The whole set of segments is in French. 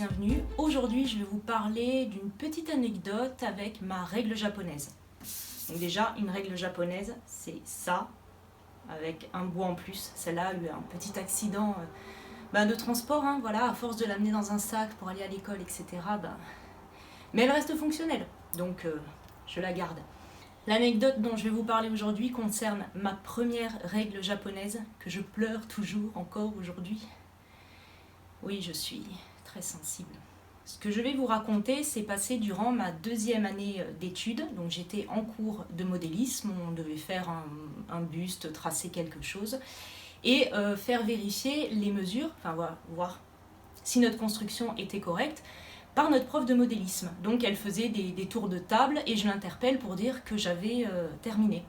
bienvenue. Aujourd'hui, je vais vous parler d'une petite anecdote avec ma règle japonaise. Donc déjà, une règle japonaise, c'est ça, avec un bout en plus. Celle-là a eu un petit accident de transport, voilà, à force de l'amener dans un sac pour aller à l'école, etc. Mais elle reste fonctionnelle, donc je la garde. L'anecdote dont je vais vous parler aujourd'hui concerne ma première règle japonaise, que je pleure toujours encore aujourd'hui. Oui, je suis très sensible. Ce que je vais vous raconter s'est passé durant ma deuxième année d'études. Donc j'étais en cours de modélisme, on devait faire un buste, tracer quelque chose et faire vérifier les mesures, enfin voir si notre construction était correcte par notre prof de modélisme. Donc elle faisait des tours de table et je l'interpelle pour dire que j'avais terminé.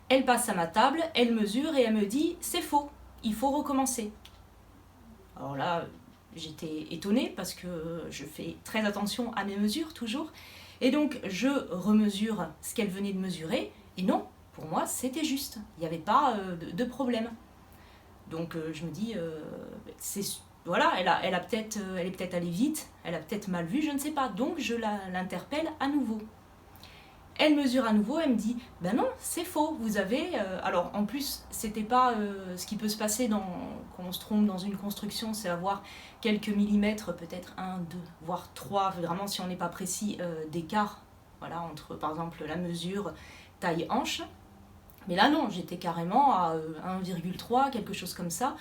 Elle passe à ma table, elle mesure et elle me dit « c'est faux, il faut recommencer ». Alors là, j'étais étonnée parce que je fais très attention à mes mesures toujours. Et donc, je remesure ce qu'elle venait de mesurer. Et non, pour moi, c'était juste. Il n'y avait pas de problème. Donc, je me dis, voilà, elle est peut-être allée vite, elle a peut-être mal vu, je ne sais pas. Donc, je l'interpelle à nouveau. Elle mesure à nouveau, elle me dit « ben non, c'est faux, vous avez... » Alors en plus, c'était pas ce qui peut se passer quand on se trompe dans une construction, c'est avoir quelques millimètres, peut-être 1, 2, voire 3, vraiment si on n'est pas précis, d'écart, voilà, entre par exemple la mesure taille-hanche. Mais là non, j'étais carrément à 1,3, quelque chose comme ça,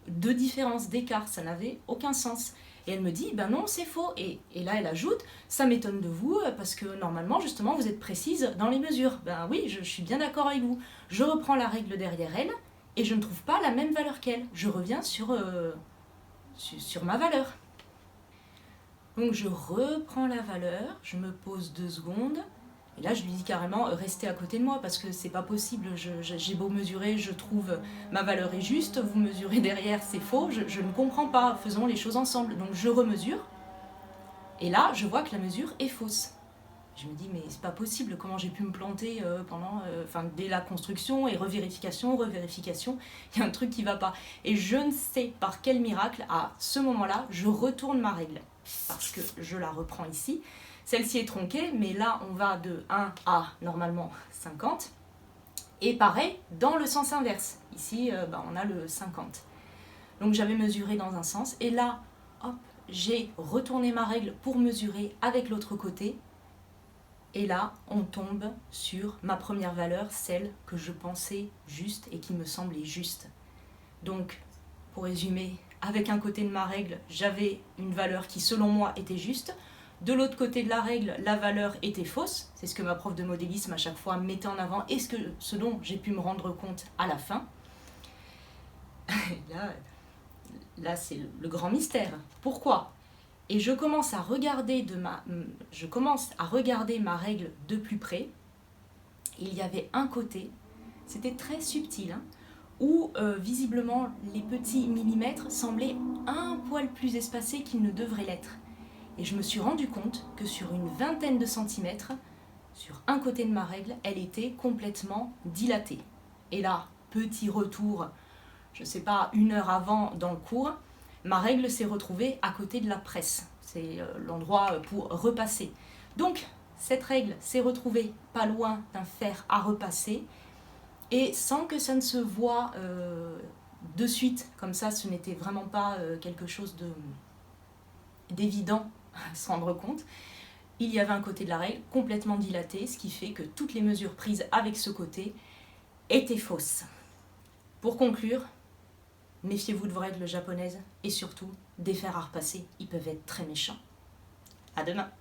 de différence d'écart, ça n'avait aucun sens. Et elle me dit, ben non, c'est faux. Et là, elle ajoute, ça m'étonne de vous, parce que normalement, justement, vous êtes précise dans les mesures. Ben oui, je suis bien d'accord avec vous. Je reprends la règle derrière elle, et je ne trouve pas la même valeur qu'elle. Je reviens sur ma valeur. Donc je reprends la valeur, je me pose 2 secondes, et là je lui dis carrément, restez à côté de moi, parce que c'est pas possible, j'ai beau mesurer, je trouve ma valeur est juste, vous mesurez derrière, c'est faux, je ne comprends pas, faisons les choses ensemble. Donc je remesure, et là je vois que la mesure est fausse. Je me dis, mais c'est pas possible, comment j'ai pu me planter dès la construction, et revérification, il y a un truc qui va pas. Et je ne sais par quel miracle, à ce moment-là, je retourne ma règle, parce que je la reprends ici. Celle-ci est tronquée, mais là, on va de 1 à, normalement, 50. Et pareil, dans le sens inverse. Ici, on a le 50. Donc, j'avais mesuré dans un sens. Et là, hop, j'ai retourné ma règle pour mesurer avec l'autre côté. Et là, on tombe sur ma première valeur, celle que je pensais juste et qui me semblait juste. Donc, pour résumer, avec un côté de ma règle, j'avais une valeur qui, selon moi, était juste. De l'autre côté de la règle, la valeur était fausse. C'est ce que ma prof de modélisme à chaque fois mettait en avant et ce dont j'ai pu me rendre compte à la fin. Là c'est le grand mystère. Pourquoi ? Et je commence à regarder ma règle de plus près. Il y avait un côté, c'était très subtil, où visiblement les petits millimètres semblaient un poil plus espacés qu'ils ne devraient l'être. Et je me suis rendu compte que sur une vingtaine de centimètres, sur un côté de ma règle, elle était complètement dilatée. Et là, petit retour, je ne sais pas, 1 heure avant dans le cours, ma règle s'est retrouvée à côté de la presse. C'est l'endroit pour repasser. Donc, cette règle s'est retrouvée pas loin d'un fer à repasser. Et sans que ça ne se voie de suite, comme ça, ce n'était vraiment pas quelque chose d'évident à se rendre compte, il y avait un côté de la règle complètement dilaté, ce qui fait que toutes les mesures prises avec ce côté étaient fausses. Pour conclure, méfiez-vous de vos règles japonaises et surtout, des fers à repasser, ils peuvent être très méchants. À demain!